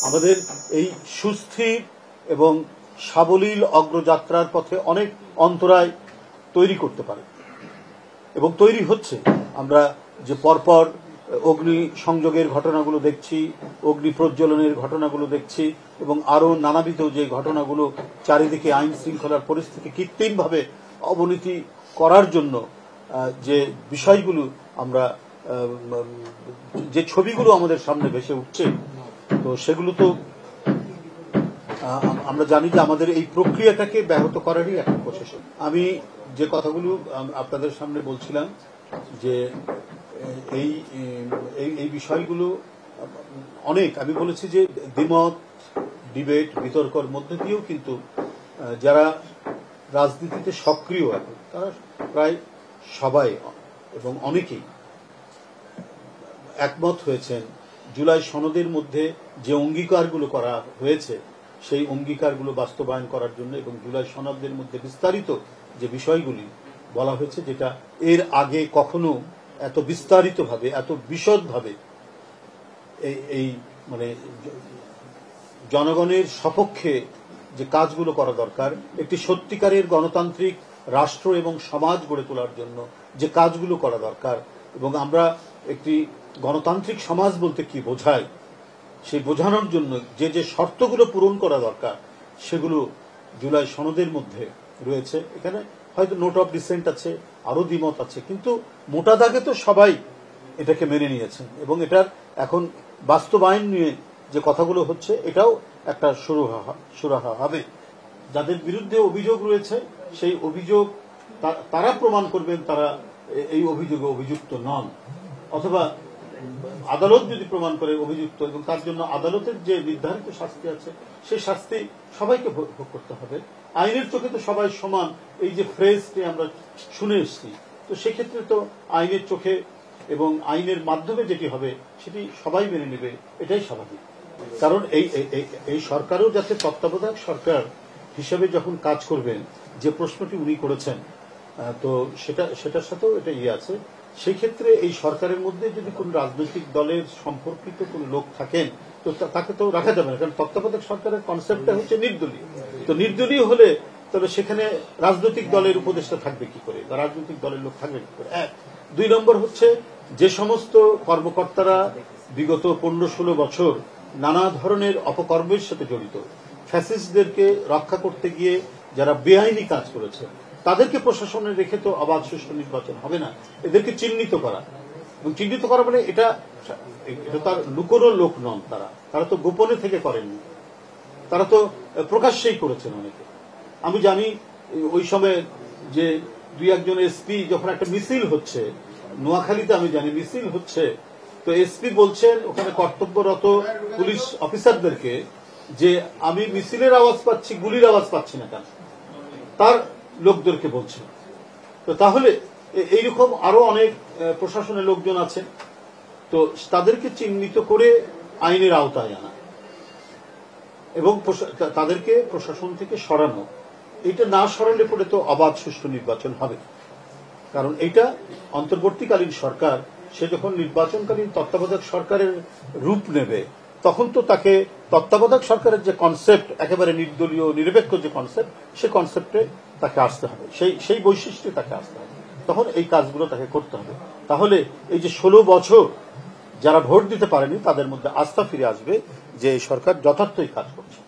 আমাদের এই সুস্থির এবং সাবলীল অগ্রযাত্রার পথে অনেক অন্তরায় তৈরি করতে পারে এবং তৈরি হচ্ছে। আমরা যে পরপর অগ্নি সংযোগের ঘটনাগুলো দেখছি, অগ্নি প্রজ্বলনের ঘটনাগুলো দেখছি এবং আরও নানাবিধ যে ঘটনাগুলো চারিদিকে আইন শৃঙ্খলার পরিস্থিতি কৃত্রিমভাবে অবনতি করার জন্য যে বিষয়গুলো আমরা যে ছবিগুলো আমাদের সামনে ভেসে উঠছে, তো সেগুলো তো আমরা জানি যে আমাদের এই প্রক্রিয়াটাকে ব্যাহত করারই একটা প্রচেষ্টা। আমি যে কথাগুলো আপনাদের সামনে বলছিলাম যে এই এই বিষয়গুলো অনেক, আমি বলেছি যে দ্বিমত, ডিবেট, বিতর্কের মধ্যে দিয়েও কিন্তু যারা রাজনীতিতে সক্রিয় এখন তারা প্রায় সবাই এবং অনেকেই একমত হয়েছেন জুলাই সনদের মধ্যে যে অঙ্গীকারগুলো করা হয়েছে সেই অঙ্গীকারগুলো বাস্তবায়ন করার জন্য এবং জুলাই সনদের মধ্যে বিস্তারিত যে বিষয়গুলি বলা হয়েছে, যেটা এর আগে কখনো এত বিস্তারিতভাবে, এত বিশদভাবে এই মানে জনগণের সপক্ষে যে কাজগুলো করা দরকার, একটি সত্যিকারের গণতান্ত্রিক রাষ্ট্র এবং সমাজ গড়ে তোলার জন্য যে কাজগুলো করা দরকার, এবং আমরা একটি গণতান্ত্রিক সমাজ বলতে কি বোঝায় সেই বোঝানোর জন্য যে যে শর্তগুলো পূরণ করা দরকার সেগুলো জুলাই সনদের মধ্যে রয়েছে। এখানে হয়তো নোট অফ ডিসেন্ট আছে, আরও দ্বিমত আছে, কিন্তু মোটা দাগে তো সবাই এটাকে মেনে নিয়েছেন এবং এটার এখন বাস্তবায়ন নিয়ে যে কথাগুলো হচ্ছে এটাও একটা সুরাহা হবে। যাদের বিরুদ্ধে অভিযোগ রয়েছে সেই অভিযোগ তারা প্রমাণ করবেন তারা এই অভিযোগে অভিযুক্ত নন, অথবা আদালত যদি প্রমাণ করে অভিযুক্ত এবং তার জন্য আদালতের যে নির্ধারিত শাস্তি আছে সেই শাস্তি সবাইকে ভোগ করতে হবে। আইনের চোখে তো সবাই সমান, এই যে ফ্রেজটি আমরা শুনে এসেছি, তো সেক্ষেত্রে তো আইনের চোখে এবং আইনের মাধ্যমে যেটি হবে সেটি সবাই মেনে নেবে, এটাই স্বাভাবিক। কারণ এই সরকারও যাতে তত্ত্বাবধায়ক সরকার হিসেবে যখন কাজ করবেন, যে প্রশ্নটি উনি করেছেন, তো সেটার সাথেও এটা আছে। সেই ক্ষেত্রে এই সরকারের মধ্যে যদি কোন রাজনৈতিক দলের সম্পর্কিত কোন লোক থাকেন তো তাকে তো রাখা যাবে না, কারণ তত্ত্বাবধায়ক সরকারের কনসেপ্টটা হচ্ছে নির্দলীয়। তো নির্দলীয় হলে তবে সেখানে রাজনৈতিক দলের উপদেষ্টা থাকবে কি করে বা রাজনৈতিক দলের লোক থাকবে কি করে? এক। দুই নম্বর হচ্ছে যে সমস্ত কর্মকর্তারা বিগত 15-16 বছর নানা ধরনের অপকর্মের সাথে জড়িত, ফ্যাসিস্টদেরকে রক্ষা করতে গিয়ে যারা বেআইনি কাজ করেছে, তাদেরকে প্রশাসনে রেখে তো অবাধ সুষ্ঠু নির্বাচন হবে না। এদেরকে চিহ্নিত করা, এবং চিহ্নিত করা মানে এটা তার লুকোনো লোক নন, তারা তো গোপনে থেকে করেননি, তারা তো প্রকাশ্যেই করেছেন অনেকে। আমি জানি ওই সময় যে 2-1 এসপি যখন একটা মিছিল হচ্ছে নোয়াখালীতে, আমি জানি মিছিল হচ্ছে, তো এসপি বলছেন ওখানে কর্তব্যরত পুলিশ অফিসারদেরকে যে আমি মিছিলের আওয়াজ পাচ্ছি, গুলির আওয়াজ পাচ্ছি না কেন, তার লোকদেরকে বলছে। তো তাহলে এইরকম আরো অনেক প্রশাসনের লোকজন আছেন, তো তাদেরকে চিহ্নিত করে আইনের আওতায় আনা এবং তাদেরকে প্রশাসন থেকে সরানো, এটা না সরালে পরে তো অবাধ সুষ্ঠু নির্বাচন হবে। কারণ এটা অন্তর্বর্তীকালীন সরকার, সে যখন নির্বাচনকালীন তত্ত্বাবধায়ক সরকারের রূপ নেবে তখন তো তাকে তত্ত্বাবধায়ক সরকারের যে কনসেপ্ট, একেবারে নির্দলীয় নিরপেক্ষ যে কনসেপ্ট, সে কনসেপ্টে তাকে আসতে হবে, সেই বৈশিষ্ট্যে তাকে আসতে হবে, তখন এই কাজগুলো তাকে করতে হবে। তাহলে এই যে 16 বছর যারা ভোট দিতে পারেনি তাদের মধ্যে আস্থা ফিরে আসবে যে এই সরকার যথার্থই কাজ করছে।